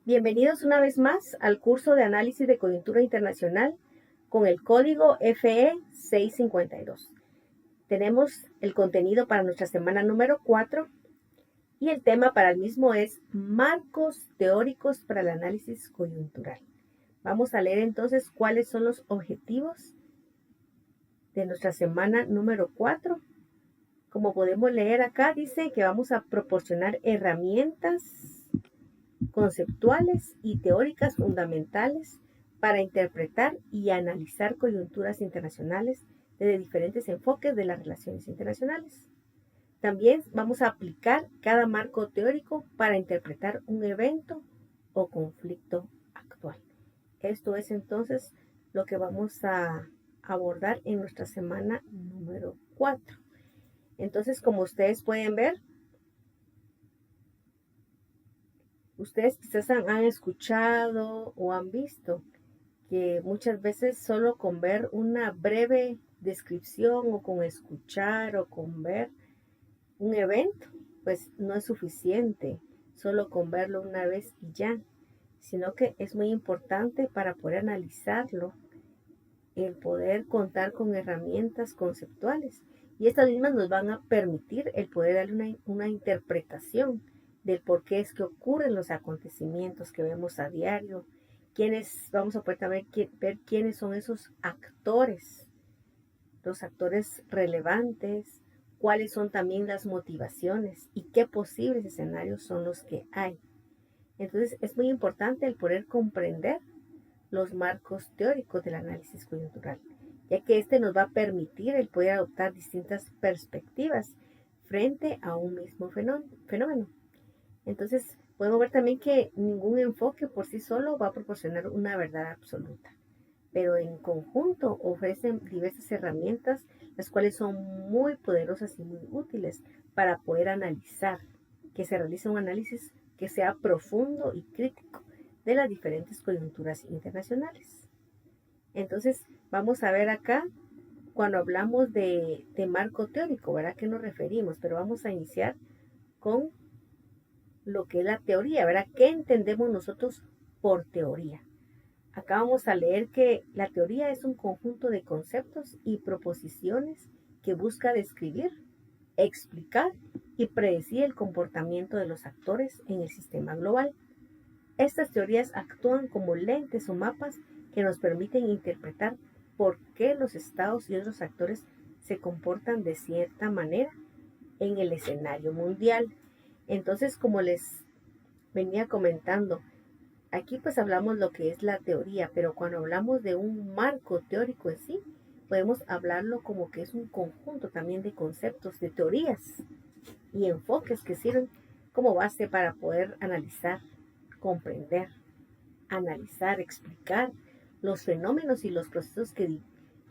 Bienvenidos una vez más al curso de análisis de coyuntura internacional con el código FE 652. Tenemos el contenido para nuestra semana número 4 y el tema para el mismo es marcos teóricos para el análisis coyuntural. Vamos a leer entonces cuáles son los objetivos de nuestra semana número 4. Como podemos leer acá, dice que vamos a proporcionar herramientas conceptuales y teóricas fundamentales para interpretar y analizar coyunturas internacionales desde diferentes enfoques de las relaciones internacionales. También vamos a aplicar cada marco teórico para interpretar un evento o conflicto actual. Esto es entonces lo que vamos a abordar en nuestra semana número 4. Entonces, como ustedes pueden ver, ustedes quizás han escuchado o han visto que muchas veces solo con ver una breve descripción o con escuchar o con ver un evento, pues no es suficiente solo con verlo una vez y ya, sino que es muy importante para poder analizarlo, el poder contar con herramientas conceptuales. Y estas mismas nos van a permitir el poder darle una interpretación del por qué es que ocurren los acontecimientos que vemos a diario, vamos a poder ver quiénes son esos actores, los actores relevantes, cuáles son también las motivaciones y qué posibles escenarios son los que hay. Entonces es muy importante el poder comprender los marcos teóricos del análisis coyuntural, ya que este nos va a permitir el poder adoptar distintas perspectivas frente a un mismo fenómeno. Entonces, podemos ver también que ningún enfoque por sí solo va a proporcionar una verdad absoluta, pero en conjunto ofrecen diversas herramientas, las cuales son muy poderosas y muy útiles para poder analizar, que se realice un análisis que sea profundo y crítico de las diferentes coyunturas internacionales. Entonces, vamos a ver acá, cuando hablamos de marco teórico, ¿verdad? ¿A qué nos referimos? Pero vamos a iniciar con lo que es la teoría, ¿verdad? ¿Qué entendemos nosotros por teoría? Acá vamos a leer que la teoría es un conjunto de conceptos y proposiciones que busca describir, explicar y predecir el comportamiento de los actores en el sistema global. Estas teorías actúan como lentes o mapas que nos permiten interpretar por qué los estados y otros actores se comportan de cierta manera en el escenario mundial. Entonces, como les venía comentando, aquí pues hablamos lo que es la teoría, pero cuando hablamos de un marco teórico en sí, podemos hablarlo como que es un conjunto también de conceptos, de teorías y enfoques que sirven como base para poder analizar, comprender, analizar, explicar los fenómenos y los procesos que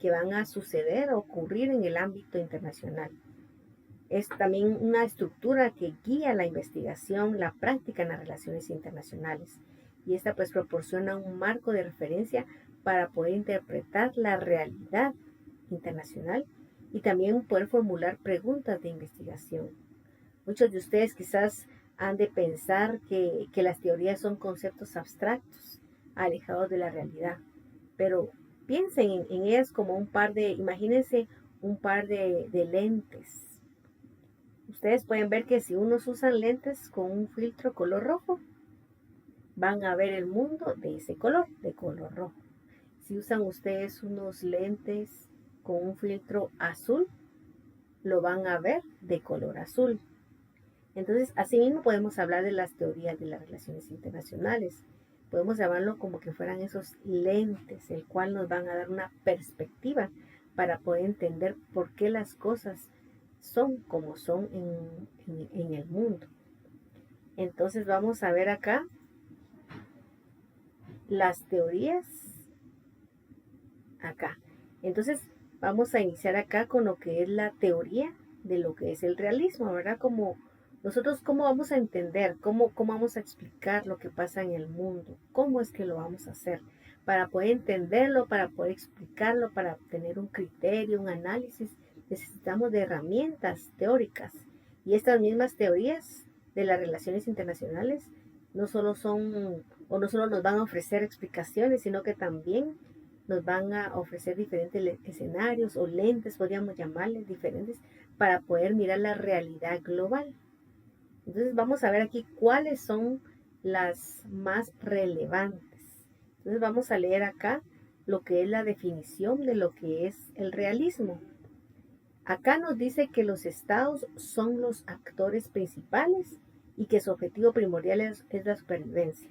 van a suceder o ocurrir en el ámbito internacional. Es también una estructura que guía la investigación, la práctica en las relaciones internacionales. Y esta pues proporciona un marco de referencia para poder interpretar la realidad internacional y también poder formular preguntas de investigación. Muchos de ustedes quizás han de pensar que las teorías son conceptos abstractos, alejados de la realidad, pero piensen en ellas como imagínense un par de lentes. Ustedes pueden ver que si unos usan lentes con un filtro color rojo, van a ver el mundo de ese color, de color rojo. Si usan ustedes unos lentes con un filtro azul, lo van a ver de color azul. Entonces, así mismo podemos hablar de las teorías de las relaciones internacionales. Podemos llamarlo como que fueran esos lentes, el cual nos van a dar una perspectiva para poder entender por qué las cosas son como son en el mundo. Entonces vamos a ver acá las teorías. Acá. Entonces vamos a iniciar acá con lo que es la teoría de lo que es el realismo, ¿verdad? Como nosotros cómo vamos a entender, cómo vamos a explicar lo que pasa en el mundo, cómo es que lo vamos a hacer. Para poder entenderlo, para poder explicarlo, para tener un criterio, un análisis, necesitamos de herramientas teóricas. Y estas mismas teorías de las relaciones internacionales no solo son o no solo nos van a ofrecer explicaciones, sino que también nos van a ofrecer diferentes escenarios o lentes, podríamos llamarles diferentes, para poder mirar la realidad global. Entonces vamos a ver aquí cuáles son las más relevantes. Entonces vamos a leer acá lo que es la definición de lo que es el realismo. Acá nos dice que los estados son los actores principales y que su objetivo primordial es la supervivencia.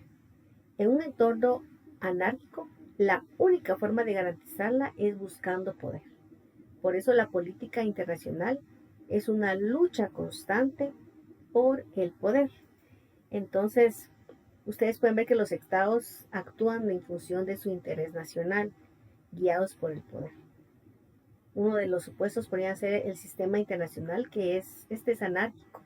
En un entorno anárquico, la única forma de garantizarla es buscando poder. Por eso la política internacional es una lucha constante por el poder. Entonces, ustedes pueden ver que los estados actúan en función de su interés nacional, guiados por el poder. Uno de los supuestos podría ser el sistema internacional, que es anárquico.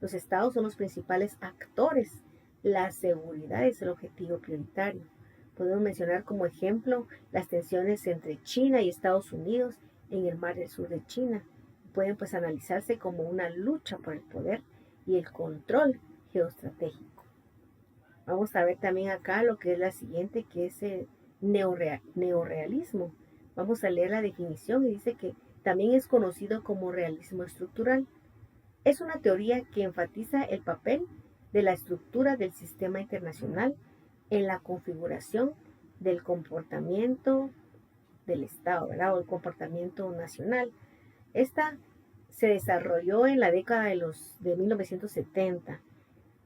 Los estados son los principales actores. La seguridad es el objetivo prioritario. Podemos mencionar como ejemplo las tensiones entre China y Estados Unidos en el mar del sur de China. Pueden pues analizarse como una lucha por el poder y el control geoestratégico. Vamos a ver también acá lo que es la siguiente, que es el neorealismo. Vamos a leer la definición y dice que también es conocido como realismo estructural. Es una teoría que enfatiza el papel de la estructura del sistema internacional en la configuración del comportamiento del Estado, ¿verdad? O el comportamiento nacional. Esta se desarrolló en la década de 1970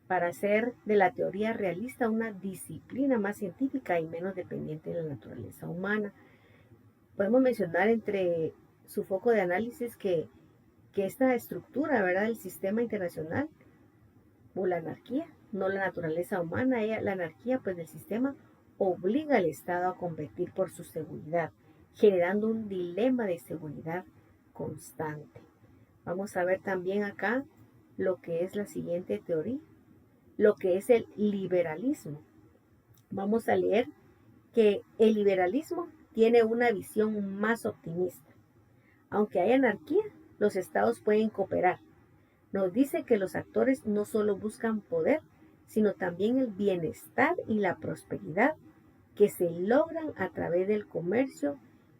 para hacer de la teoría realista una disciplina más científica y menos dependiente de la naturaleza humana. Podemos mencionar entre su foco de análisis que esta estructura, ¿verdad?, del sistema internacional o la anarquía, no la naturaleza humana, la anarquía pues del sistema obliga al Estado a competir por su seguridad, generando un dilema de seguridad constante. Vamos a ver también acá lo que es la siguiente teoría, lo que es el liberalismo. Vamos a leer que el liberalismo tiene una visión más optimista. Aunque hay anarquía, los estados pueden cooperar. Nos dice que los actores no solo buscan poder, sino también el bienestar y la prosperidad que se logran a través del comercio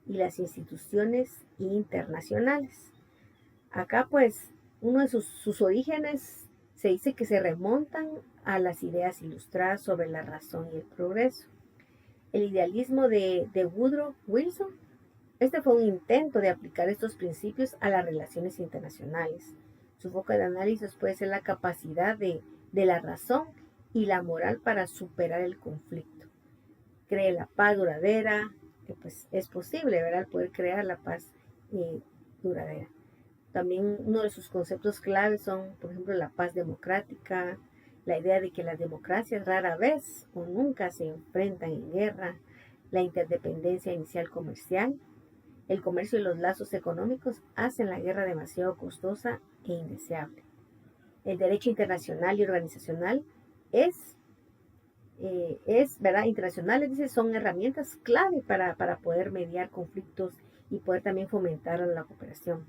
y las instituciones internacionales. Acá pues uno de sus orígenes se dice que se remontan a las ideas ilustradas sobre la razón y el progreso. El idealismo de Woodrow Wilson, este fue un intento de aplicar estos principios a las relaciones internacionales. Su foco de análisis puede ser la capacidad de la razón y la moral para superar el conflicto. Cree la paz duradera, que pues es posible, ¿verdad?, poder crear la paz duradera. También uno de sus conceptos claves son, por ejemplo, la paz democrática, la idea de que las democracias rara vez o nunca se enfrentan en guerra, la interdependencia inicial comercial. El comercio y los lazos económicos hacen la guerra demasiado costosa e indeseable. El derecho internacional y organizacional ¿verdad? Internacionales, dice, son herramientas clave para poder mediar conflictos y poder también fomentar la cooperación.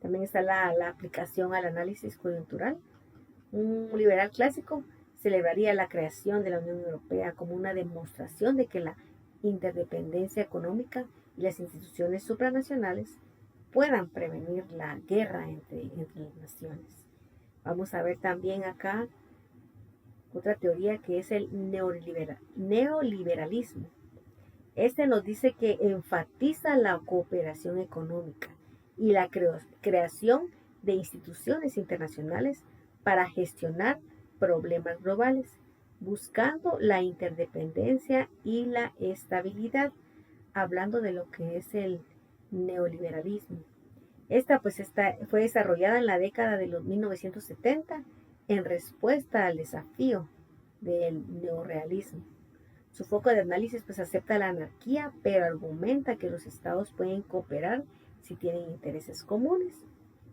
También está la aplicación al análisis coyuntural. Un liberal clásico celebraría la creación de la Unión Europea como una demostración de que la interdependencia económica y las instituciones supranacionales puedan prevenir la guerra entre las naciones. Vamos a ver también acá otra teoría que es el neoliberalismo. Este nos dice que enfatiza la cooperación económica y la creación de instituciones internacionales para gestionar problemas globales, buscando la interdependencia y la estabilidad, hablando de lo que es el neoliberalismo. Esta fue desarrollada en la década de los 1970 en respuesta al desafío del neorrealismo. Su foco de análisis pues acepta la anarquía, pero argumenta que los estados pueden cooperar si tienen intereses comunes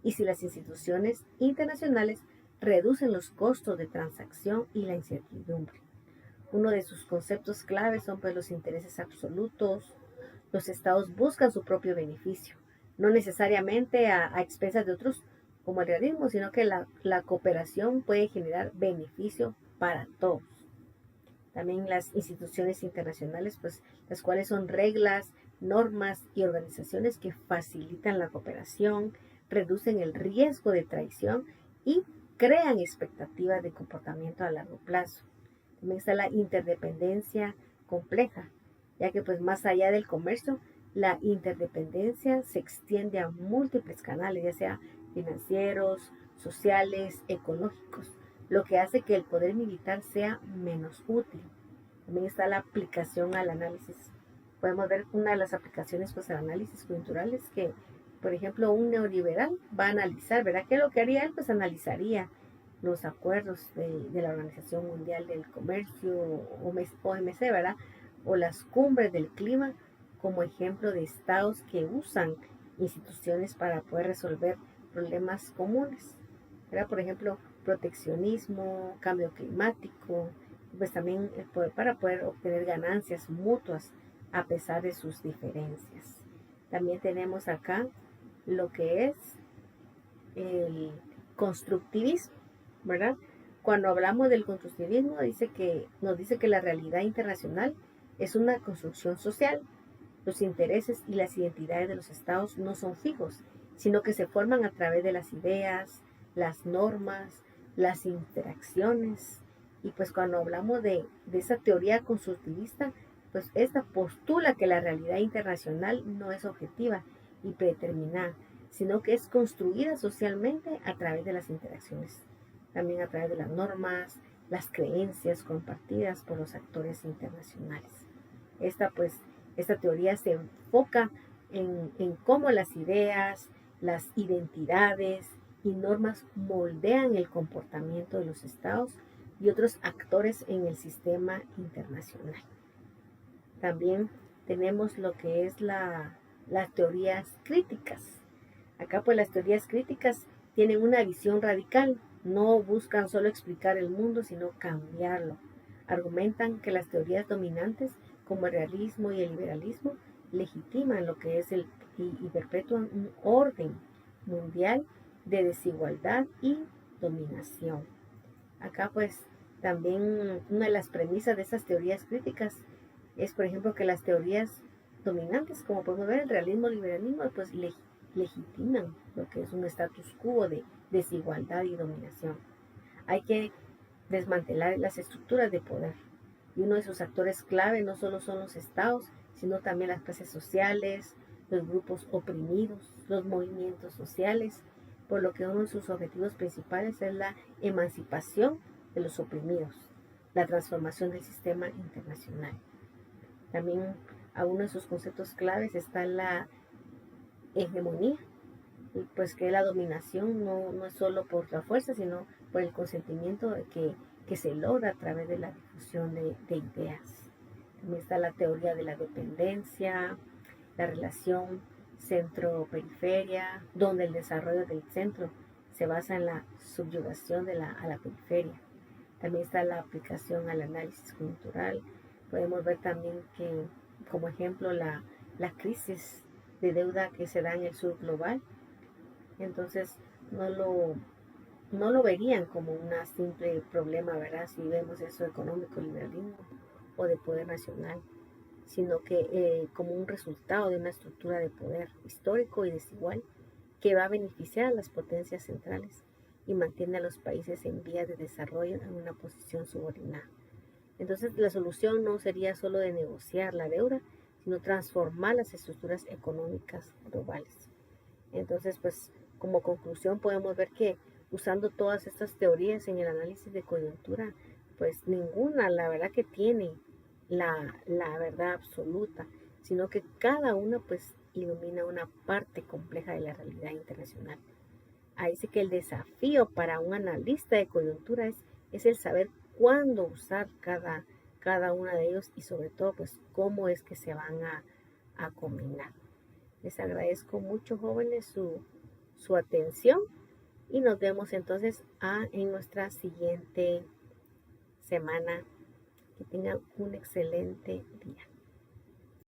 y si las instituciones internacionales reducen los costos de transacción y la incertidumbre. Uno de sus conceptos claves son pues los intereses absolutos. Los estados buscan su propio beneficio, no necesariamente a expensas de otros como el realismo, sino que la cooperación puede generar beneficio para todos. También las instituciones internacionales, pues las cuales son reglas, normas y organizaciones que facilitan la cooperación, reducen el riesgo de traición y crean expectativas de comportamiento a largo plazo. También está la interdependencia compleja, ya que pues más allá del comercio, la interdependencia se extiende a múltiples canales, ya sea financieros, sociales, ecológicos, lo que hace que el poder militar sea menos útil. También está la aplicación al análisis. Podemos ver una de las aplicaciones pues al análisis coyuntural es que, por ejemplo, un neoliberal va a analizar, ¿verdad? ¿Qué es lo que haría él? Pues analizaría los acuerdos de la Organización Mundial del Comercio, OMC, ¿verdad? O las cumbres del clima como ejemplo de estados que usan instituciones para poder resolver problemas comunes, ¿verdad? Por ejemplo, proteccionismo, cambio climático, pues también para poder obtener ganancias mutuas a pesar de sus diferencias. También tenemos acá lo que es el constructivismo, ¿verdad? Cuando hablamos del constructivismo nos dice que la realidad internacional es una construcción social. Los intereses y las identidades de los estados no son fijos, sino que se forman a través de las ideas, las normas, las interacciones. Y pues cuando hablamos de esa teoría constructivista, pues esta postula que la realidad internacional no es objetiva y predeterminada, sino que es construida socialmente a través de las interacciones, también a través de las normas, las creencias compartidas por los actores internacionales. Esta teoría se enfoca en cómo las ideas, las identidades y normas moldean el comportamiento de los estados y otros actores en el sistema internacional. También tenemos lo que es las teorías críticas. Acá pues las teorías críticas tienen una visión radical, no buscan solo explicar el mundo, sino cambiarlo. Argumentan que las teorías dominantes, como el realismo y el liberalismo, legitiman lo que es y perpetúan un orden mundial de desigualdad y dominación. Acá pues también una de las premisas de esas teorías críticas es, por ejemplo, que las teorías dominantes, como podemos ver, el realismo y el liberalismo, pues legitiman lo que es un status quo de desigualdad y dominación. Hay que desmantelar las estructuras de poder. Y uno de sus actores clave no solo son los estados, sino también las clases sociales, los grupos oprimidos, los movimientos sociales, por lo que uno de sus objetivos principales es la emancipación de los oprimidos, la transformación del sistema internacional. También a uno de sus conceptos claves está la hegemonía, pues que la dominación no es solo por la fuerza, sino por el consentimiento que se logra a través de la difusión de ideas. También está la teoría de la dependencia, la relación centro-periferia, donde el desarrollo del centro se basa en la subyugación a la periferia. También está la aplicación al análisis cultural. Podemos ver también que, como ejemplo, la crisis de deuda que se da en el sur global. Entonces, no lo verían como un simple problema, ¿verdad? Si vemos eso económico, liberalismo o de poder nacional, sino que como un resultado de una estructura de poder histórico y desigual que va a beneficiar a las potencias centrales y mantiene a los países en vías de desarrollo en una posición subordinada. Entonces, la solución no sería solo de negociar la deuda, sino transformar las estructuras económicas globales. Entonces, pues, como conclusión podemos ver que usando todas estas teorías en el análisis de coyuntura, pues ninguna, la verdad que tiene la verdad absoluta, sino que cada una pues ilumina una parte compleja de la realidad internacional. Ahí sí que el desafío para un analista de coyuntura es el saber cuándo usar cada una de ellos y sobre todo pues cómo es que se van a combinar. Les agradezco mucho, jóvenes, su atención y nos vemos entonces en nuestra siguiente semana. Que tengan un excelente día.